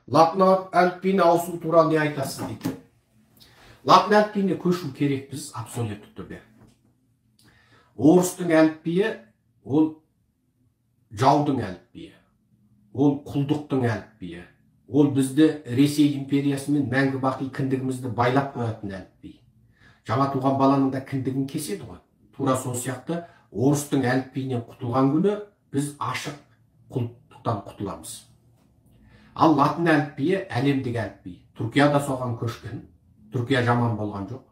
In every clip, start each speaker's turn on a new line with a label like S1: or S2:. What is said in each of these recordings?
S1: Латын әліпбиіне ауысу туралы не айтасыз дейді. Латын әліпбиіне көшу керек біз абсолютті түрде. Орыстың әліпбиі ол жаудың әліпбиі, ол құлдықтың әліпбиі, ол бізді Ресей империясымен мәңгі бақи кіндігімізді байлап қоятын әліпби. Жаңа туған баланың да кіндігін кеседі ғой. Тура сол сияқты орыстың әліпбиінен құтылған күні біз ашық құлдықтан құтыламыз. Ал латын әліпбиі әлемдік әліпби. Түркия да соған көшкен. Түркия жаман болған жоқ.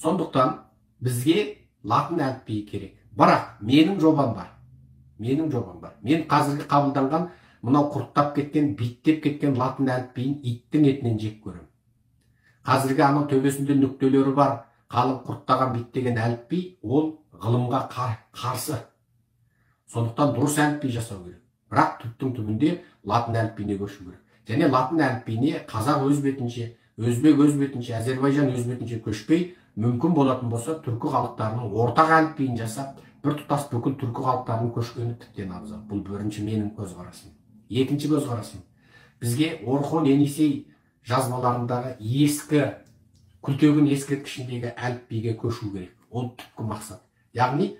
S1: Сондықтан бізге латын әліпбиі керек. Бірақ менің жобам бар. Мен қазіргі қабылданған мынау құрттап кеткен, биттеп кеткен латын әліпбиін иттің етінен жек көрем. Қазіргі анау төбесінде нүктелері бар, қалың құрттаған биттеген әліпби ол ғылымға қарсы. Сондықтан дұрыс әліпби жасау керек. Бірақ түптің түбінде латын әліпбиіне көшу керек. Және латын әліпбиіне қазақ өз бетінше, өзбек өз бетінше, Әзербайжан өз бетінше көшпей, мүмкін болатын болса түркі халықтарының ортақ әліпбиін жасап, бір тұтас бүкіл түркі халықтарының көшкені тіптен абзал. Бұл бірінші менің көзқарасым. Екінші көзқарасым. Бізге Орхон Енисей жазбаларындағы ескі күлтегін ескерткішіндегі әліпбиге көшу керек. Ол түпкі мақсат. Яғни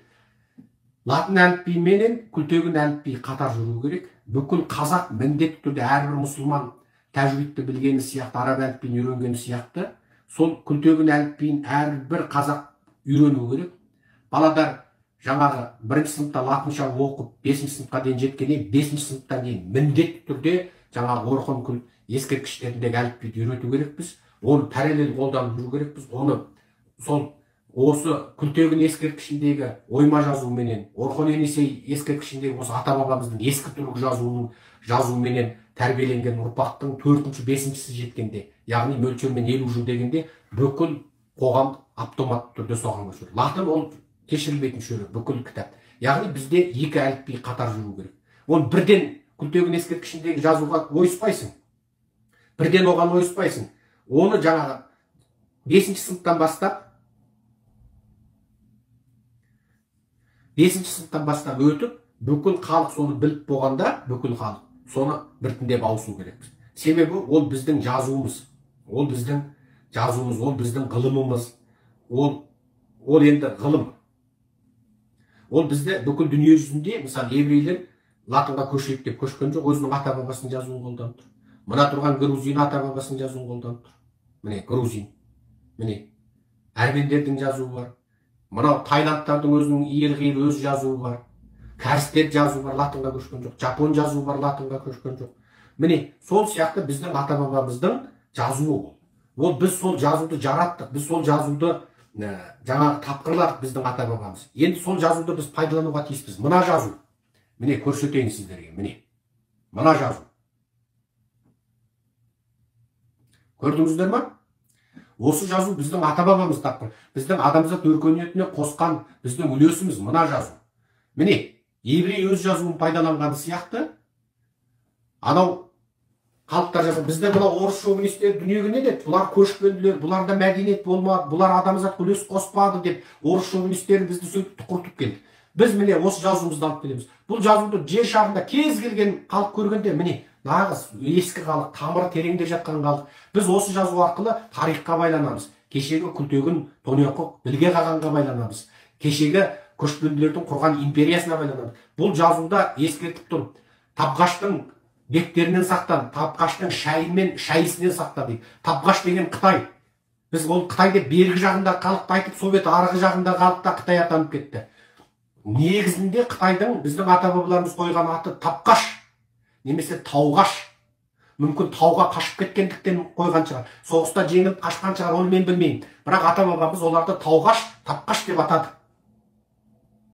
S1: латын әліпбиі менен күлтегін әліпби қатар жүру керек. Бүкіл қазақ міндетті түрде әрбір мұсылман тәжвидті білгені сияқты, араб әліпбиін үйренгені сияқты, сол күлтегін әліпбиін әрбір қазақ үйрену керек. Баладар жаңағы бірінші сыныпта латынша оқып, 5-ші сыныпқа дейін жеткенде, 5-ші сыныптан кейін міндетті түрде жаңағы Орхон күл ескерткіштеріндегі әліпбиді үйрету керекпіз. Оны параллель қолданып жүру керекпіз. Оны осы күлтегін ескерткішіндегі ойма жазуменен, Орхон Енисей ескерткішіндегі осы ата-бабамыздың ескі түрік жазуменен тәрбиеленген ұрпақтың 4-ші, 5-шісі жеткенде, яғни мөлшермен 50 жыл дегенде бүкіл қоғам автоматты түрде соған көшеді. Латын ол кешірілмейтін шөлі, бүкіл кітап. Яғни бізде екі әліпби қатар жүру керек. Оны бірден күлтегін ескерткішіндегі жазуға ойыспайсың. Бірден оған ойыспайсың. Оны жаңағы 5-ші сыныптан бастап өтіп, бүкіл халық соны біліп болғанда, бүкіл халық соны біртіндеп ауысу керекпіз. Себебі ол біздің жазуымыз, ол біздің ғылымымыз, ол енді ғылым. Ол бізді бүкіл дүние жүзінде, мысалы, еврейлер латынға көшейік деп көшкен жоқ, өзінің ата-бабасының жазуын қолданып тұр. Мына тұрған грузин ата-бабасының жазуын қолданып тұр. Міне, грузин. Міне, әрмендердің жазуы бар. Мынау тайландтардың өзінің иелгейлі өз жазуы бар. Кәрістер жазуы бар, латынға көшкен жоқ. Жапон жазуы бар, латынға көшкен жоқ. Міне, сол сияқты біздің ата-бабамыздың жазуы ол. Ол біз сол жазуды жараттық, біз сол жазуды жаңағы тапқырлар біздің ата-бабамыз. Енді сол жазуды біз пайдалануға тиіспіз. Мына жазу. Міне, көрсетейін сіздерге. Міне. Мына жазу. Көрдіңіздер ма? Осы жазу біздің ата-бабамыз тапқыр. Біздің адамзат өркениетіне қосқан біздің үлесіміз мына жазу. Міне, еврей өз жазуын пайдаланғаны сияқты, анау халықтар жаза, бізде мынау орыс шовинистер дүниеге не деді? Бұлар көшпенділер, бұларда мәдениет болмады, бұлар адамзат үлес қоспады деп, орыс шовинистері бізді сөйтіп тұқыртып келді. Біз міне осы жазуымызды алып келеміз. Бұл жазуды жер шарында кез келген халық көргенде, міне, нағыз ескі халық, тамыры тереңде жатқан халық. Біз осы жазу арқылы тарихқа байланамыз. Кешегі күлтегін Тоньяқов Білге Қағанға байланамыз. Кешегі көшпенділердің құрған империясына байланамыз. Бұл жазуда ескертіп тұр. Табғаштың бектерінен сақтан, Табғаштың шайысынан сақтан дейді. Табғаш деген Қытай. Біз ол Қытай деп бергі жағында халықты айтып, Совет арғы жағында халықта Қытай атанып кетті. Негізінде Қытайдың біздің ата-бабаларымыз қойған аты Табқаш, немесе Тауғаш. Мүмкін тауға қашып кеткендіктен қойған шығар. Соғыста жеңіліп қашқан шығар, оны мен білмеймін. Бірақ ата-бабамыз оларды Тауғаш, Табқаш деп атады.